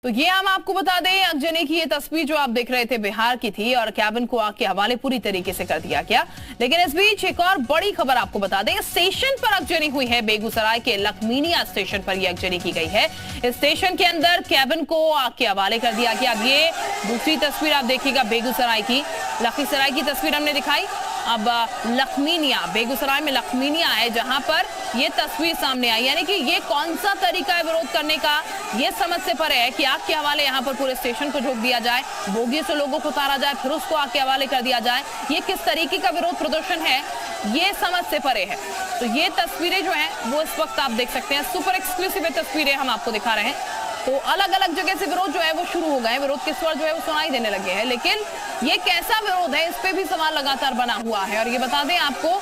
तो ये हम आपको बता दें, अगजनी की ये तस्वीर जो आप देख रहे थे बिहार की थी और कैबिन को आग के हवाले पूरी तरीके से कर दिया गया। लेकिन इस बीच एक और बड़ी खबर आपको बता दें, स्टेशन पर अगजनी हुई है। बेगूसराय के लखमीनिया स्टेशन पर ये अगजनी की गई है। इस स्टेशन के अंदर कैबिन को आग के हवाले कर दिया गया। अब ये दूसरी तस्वीर आप देखिएगा बेगूसराय की। लखीसराय की तस्वीर हमने दिखाई, अब लखमीनिया, बेगूसराय में लखमीनिया है जहां पर ये तस्वीर सामने आई। यानी कि ये कौन सा तरीका है विरोध करने का, ये समझ से परे है कि आग के हवाले यहाँ पर पूरे स्टेशन को झोंक दिया जाए, बोगी से लोगों को उतारा जाए, फिर उसको आग के हवाले कर दिया जाए। ये किस तरीके का विरोध प्रदर्शन है, ये समझ से परे है। तो ये तस्वीरें जो हैं वो इस वक्त आप देख सकते हैं, सुपर एक्सक्लूसिव तस्वीरें हम आपको दिखा रहे हैं। तो अलग अलग जगह से विरोध जो है वो शुरू हो गए, विरोध के स्वर जो है वो सुनाई देने लगे हैं। लेकिन ये कैसा विरोध है, इस पे भी सवाल लगातार बना हुआ है। और ये बता दें आपको,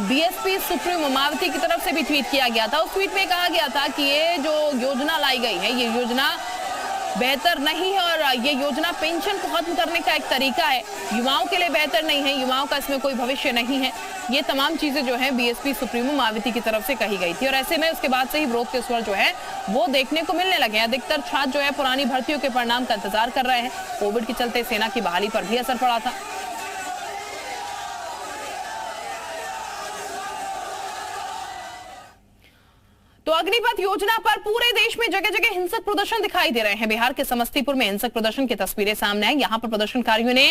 बीएसपी सुप्रीमो मायावती की तरफ से भी ट्वीट किया गया था। उस ट्वीट में कहा गया था कि ये जो योजना लाई गई है, ये योजना बेहतर नहीं है और ये योजना पेंशन को खत्म करने का एक तरीका है, युवाओं के लिए बेहतर नहीं है, युवाओं का इसमें कोई भविष्य नहीं है। ये तमाम चीजें जो है बीएसपी सुप्रीमो मायावती की तरफ से कही गई थी। और ऐसे में उसके बाद से ही विरोध के स्वर जो है वो देखने को मिलने लगे हैं। अधिकतर छात्र जो है पुरानी भर्तियों के परिणाम का इंतजार कर रहे हैं। कोविड के चलते सेना की बहाली पर भी असर पड़ा था। तो अग्निपथ योजना पर पूरे देश में जगह जगह हिंसक प्रदर्शन दिखाई दे रहे हैं। बिहार के समस्तीपुर में हिंसक प्रदर्शन की तस्वीरें सामने आई। यहां पर प्रदर्शनकारियों ने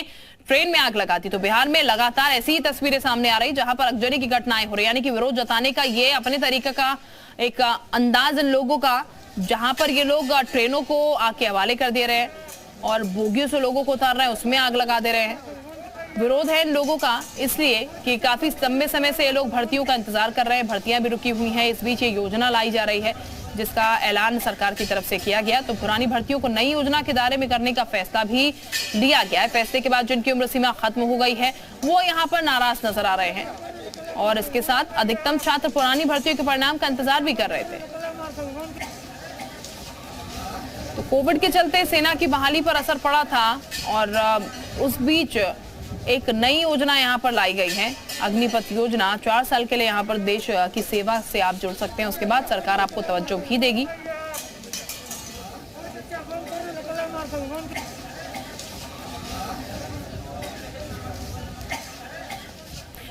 ट्रेन में आग लगा दी। तो बिहार में लगातार ऐसी ही तस्वीरें सामने आ रही, जहां पर अगजनी की घटनाएं हो रही, यानी कि विरोध जताने का ये अपने तरीके का एक अंदाज इन लोगों का, जहां पर ये लोग ट्रेनों को आग के हवाले कर दे रहे हैं और बोगियों से लोगों को उतार रहे हैं, उसमें आग लगा दे रहे हैं। विरोध है इन लोगों का इसलिए कि काफी लंबे समय से ये लोग भर्तियों का इंतजार कर रहे हैं, भर्तियां भी रुकी हुई हैं। इस बीच ये योजना लाई जा रही है जिसका ऐलान सरकार की तरफ से किया गया। तो पुरानी भर्तियों को नई योजना के दायरे में करने का फैसला भी लिया गया है। फैसले के बाद जिनकी उम्र सीमा खत्म हो गई है वो यहाँ पर नाराज नजर आ रहे हैं और इसके साथ अधिकतम छात्र पुरानी भर्तियों के परिणाम का इंतजार भी कर रहे थे। तो कोविड के चलते सेना की बहाली पर असर पड़ा था और उस बीच एक नई योजना यहाँ पर लाई गई है, अग्निपथ योजना। 4 साल के लिए यहाँ पर देश की सेवा से आप जुड़ सकते हैं, उसके बाद सरकार आपको तवज्जो भी देगी।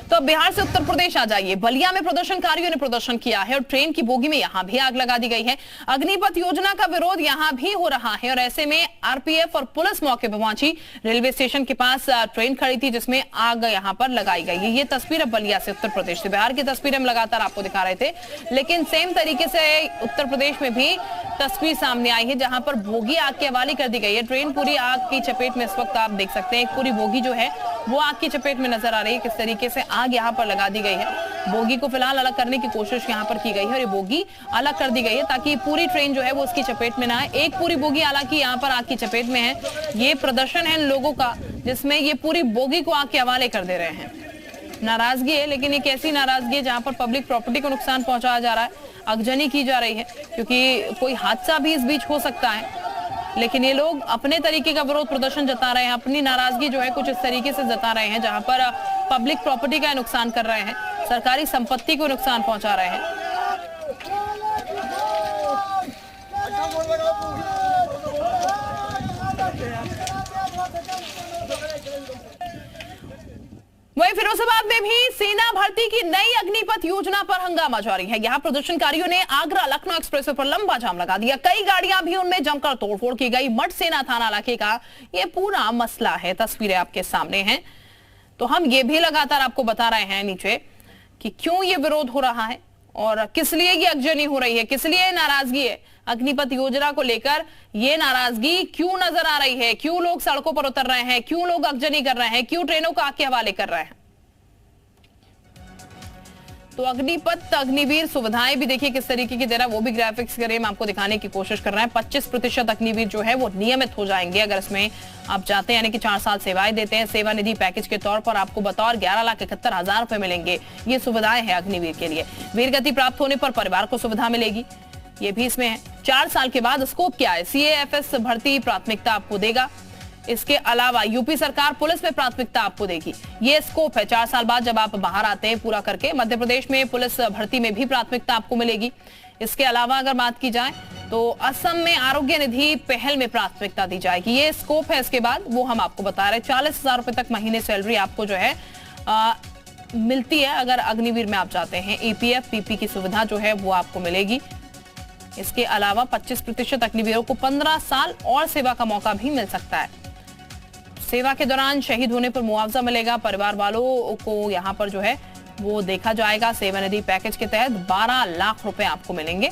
तो अब बिहार से उत्तर प्रदेश आ जाइए। बलिया में प्रदर्शनकारियों ने प्रदर्शन किया है और ट्रेन की बोगी में यहां भी आग लगा दी गई है। अग्निपथ योजना का विरोध यहां भी हो रहा है और ऐसे में आरपीएफ और पुलिस मौके पर पहुंची। रेलवे स्टेशन के पास ट्रेन खड़ी थी जिसमें आग यहां पर लगाई गई है। ये तस्वीर अब बलिया से उत्तर प्रदेश से। बिहार की तस्वीर हम लगातार आपको दिखा रहे थे, लेकिन सेम तरीके से उत्तर प्रदेश में भी तस्वीर सामने आई है जहां पर बोगी आग के हवाले कर दी गई है। ट्रेन पूरी आग की चपेट में इस वक्त आप देख सकते हैं, एक पूरी बोगी जो है वो आग की चपेट में नजर आ रही है। किस तरीके से आग यहाँ पर लगा दी गई है। बोगी को फिलहाल अलग करने की कोशिश यहाँ पर की गई है और ये बोगी अलग कर दी गई है ताकि पूरी ट्रेन जो है वो उसकी चपेट में ना आए। एक पूरी बोगी हालांकि यहाँ पर आग की चपेट में है। ये प्रदर्शन है इन लोगों का जिसमें ये पूरी बोगी को आग के हवाले कर दे रहे हैं। नाराजगी है, लेकिन एक ऐसी नाराजगी है जहां पर पब्लिक प्रॉपर्टी को नुकसान पहुंचाया जा रहा है, अगजनी की जा रही है, क्योंकि कोई हादसा भी इस बीच हो सकता है। लेकिन ये लोग अपने तरीके का विरोध प्रदर्शन जता रहे हैं, अपनी नाराजगी जो है कुछ इस तरीके से जता रहे हैं जहां पर पब्लिक प्रॉपर्टी का नुकसान कर रहे हैं, सरकारी संपत्ति को नुकसान पहुंचा रहे हैं। वहीं फिरोजाबाद में भी सेना भर्ती की नई अग्निपथ योजना पर हंगामा जारी है। यहां प्रदर्शनकारियों ने आगरा लखनऊ एक्सप्रेसवे पर लंबा जाम लगा दिया। कई गाड़ियां भी उनमें जमकर तोड़फोड़ की गई। मठ सेना थाना इलाके का ये पूरा मसला है, तस्वीरें आपके सामने हैं। तो हम ये भी लगातार आपको बता रहे हैं नीचे कि क्यों ये विरोध हो रहा है और किस लिए ये अगजनी हो रही है, किस लिए नाराजगी है। अग्निपथ योजना को लेकर ये नाराजगी क्यों नजर आ रही है, क्यों लोग सड़कों पर उतर रहे हैं, क्यों लोग अगजनी कर रहे हैं, क्यों ट्रेनों को आग के हवाले कर रहे हैं। तो अग्निपथ अग्निवीर सुविधाएं भी देखिए किस तरीके की दे रहा है, वो भी ग्राफिक्स करें आपको दिखाने की कोशिश कर रहे हैं। 25% अग्निवीर जो है वो नियमित हो जाएंगे अगर इसमें आप जाते हैं, यानी कि 4 साल सेवाएं देते हैं। सेवा निधि पैकेज के तौर पर आपको बतौर 11,71,000 रुपए मिलेंगे। ये सुविधाएं हैं अग्निवीर के लिए। वीर गति प्राप्त होने पर परिवार को सुविधा मिलेगी, ये भी इसमें है। 4 साल के बाद स्कोप क्या है, सीएएफएस भर्ती प्राथमिकता आपको देगा। इसके अलावा यूपी सरकार पुलिस में प्राथमिकता आपको देगी, ये स्कोप है। 4 साल बाद जब आप बाहर आते हैं पूरा करके, मध्य प्रदेश में पुलिस भर्ती में भी प्राथमिकता आपको मिलेगी। इसके अलावा अगर बात की जाए तो असम में आरोग्य निधि पहल में प्राथमिकता दी जाएगी, ये स्कोप है। इसके बाद वो हम आपको बता रहे हैं 40,000 रुपए तक महीने सैलरी आपको जो है मिलती है अगर अग्निवीर में आप जाते हैं। ईपीएफ पीपी की सुविधा जो है वो आपको मिलेगी। इसके अलावा 25% अग्निवीरों को 15 साल और सेवा का मौका भी मिल सकता है। सेवा के दौरान शहीद होने पर मुआवजा मिलेगा। परिवार वालों को यहां पर जो है वो देखा जाएगा। सेवा निधि पैकेज के तहत 12 लाख रुपए आपको मिलेंगे।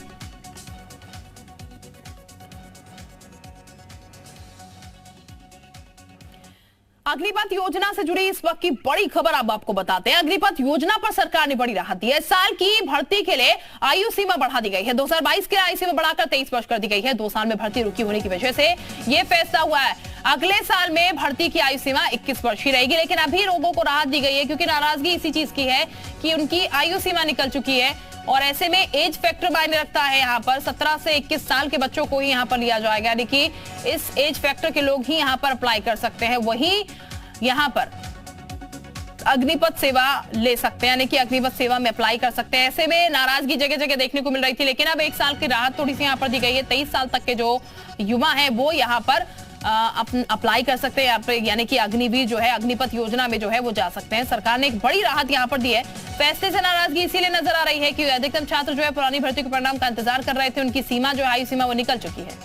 अग्निपथ योजना से जुड़ी इस वक्त की बड़ी खबर अब आपको बताते हैं। अग्निपथ योजना पर सरकार ने बड़ी राहत दी है। इस साल की भर्ती के लिए आयु सीमा बढ़ा दी गई है। 2022 के लिए आयु सीमा बढ़ाकर 23 वर्ष कर दी गई है। 2 साल में भर्ती रुकी होने की वजह से यह फैसला हुआ है। अगले साल में भर्ती की आयु सीमा 21 वर्ष ही रहेगी, लेकिन अभी लोगों को राहत दी गई है क्योंकि नाराजगी इसी चीज की है कि उनकी आयु सीमा निकल चुकी है और ऐसे में एज फैक्टर मायने रखता है। यहाँ पर 17 से 21 साल के बच्चों को ही यहाँ पर लिया जाएगा, यानी कि इस एज फैक्टर के लोग ही यहाँ पर अप्लाई कर सकते हैं, वही यहाँ पर अग्निपथ सेवा ले सकते हैं, यानी कि अग्निपथ सेवा में अप्लाई कर सकते हैं। ऐसे में नाराजगी जगह जगह देखने को मिल रही थी, लेकिन अब 1 साल की राहत थोड़ी सी यहाँ पर दी गई है। 23 साल तक के जो युवा हैं वो यहाँ पर अप्लाई कर सकते हैं, यानी कि अग्निवीर जो है अग्निपथ योजना में जो है वो जा सकते हैं। सरकार ने एक बड़ी राहत यहाँ पर दी है। फैसले से नाराजगी इसीलिए नजर आ रही है कि अधिकतम छात्र जो है पुरानी भर्ती के परिणाम का इंतजार कर रहे थे, उनकी सीमा जो है आयु सीमा वो निकल चुकी है।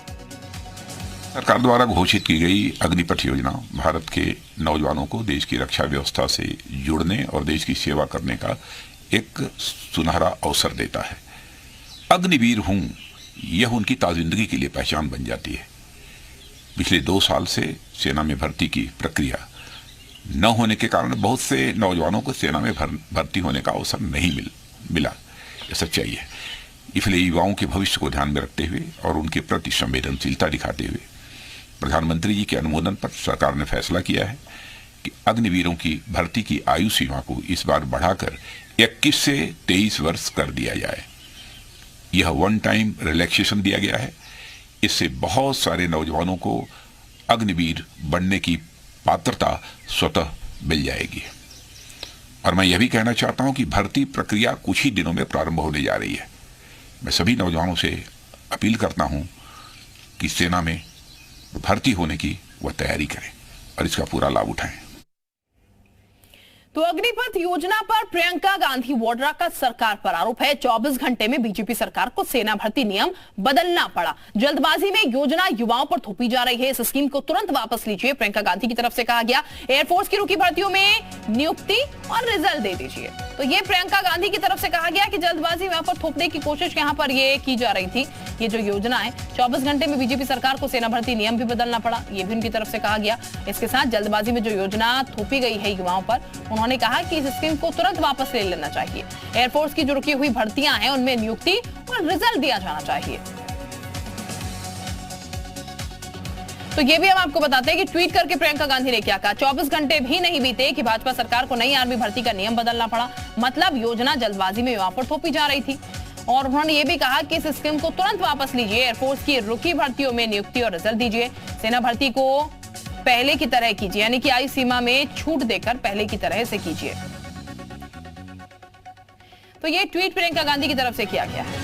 सरकार द्वारा घोषित की गई अग्निपथ योजना भारत के नौजवानों को देश की रक्षा व्यवस्था से जुड़ने और देश की सेवा करने का एक सुनहरा अवसर देता है। अग्निवीर हूं, यह उनकी ताजिंदगी के लिए पहचान बन जाती है। पिछले 2 साल से सेना में भर्ती की प्रक्रिया न होने के कारण बहुत से नौजवानों को सेना में भर्ती होने का अवसर नहीं मिला। यह सच्चाई है। इसलिए युवाओं के भविष्य को ध्यान में रखते हुए और उनके प्रति संवेदनशीलता दिखाते हुए प्रधानमंत्री जी के अनुमोदन पर सरकार ने फैसला किया है कि अग्निवीरों की भर्ती की आयु सीमा को इस बार बढ़ाकर 21 से 23 वर्ष कर दिया जाए। यह वन टाइम रिलैक्सेशन दिया गया है। इससे बहुत सारे नौजवानों को अग्निवीर बनने की पात्रता स्वतः मिल जाएगी। और मैं यह भी कहना चाहता हूं कि भर्ती प्रक्रिया कुछ ही दिनों में प्रारंभ होने जा रही है। मैं सभी नौजवानों से अपील करता हूं कि सेना में भर्ती होने की वह तैयारी करें और इसका पूरा लाभ उठाएं। तो अग्निपथ योजना पर प्रियंका गांधी वाड्रा का सरकार पर आरोप है। 24 घंटे में बीजेपी सरकार को सेना भर्ती नियम बदलना पड़ा। जल्दबाजी में योजना युवाओं पर थोपी जा रही है। इस स्कीम को तुरंत वापस लीजिए, प्रियंका गांधी की तरफ से कहा गया। एयरफोर्स की रुकी भर्तियों में नियुक्ति और रिजल्ट दे दीजिए। तो ये प्रियंका गांधी की तरफ से कहा गया कि जल्दबाजी में पर थोपने की कोशिश यहाँ पर ये की जा रही थी। ये जो योजना है 24 घंटे में बीजेपी सरकार को सेना भर्ती नियम भी बदलना पड़ा, ये भी उनकी तरफ से कहा गया। इसके साथ जल्दबाजी में जो योजना थोपी गई है युवाओं पर, उन्होंने कहा कि इस स्कीम को तुरंत वापस ले लेना चाहिए। एयरफोर्स की जो रुकी हुई भर्तियां हैं उनमें नियुक्ति और रिजल्ट दिया जाना चाहिए। तो ये भी हम आपको बताते हैं कि ट्वीट करके प्रियंका गांधी ने क्या कहा। 24 घंटे भी नहीं बीते कि भाजपा सरकार को नई आर्मी भर्ती का नियम बदलना पड़ा। मतलब योजना जल्दबाजी में युवाओं पर थोपी जा रही थी। और उन्होंने ये भी कहा कि इस स्कीम को तुरंत वापस लीजिए। एयरफोर्स की रुकी भर्तियों में नियुक्ति और रिजल्ट दीजिए। सेना भर्ती को पहले की तरह कीजिए, यानी कि आयु सीमा में छूट देकर पहले की तरह से कीजिए। तो ये ट्वीट प्रियंका गांधी की तरफ से किया गया है।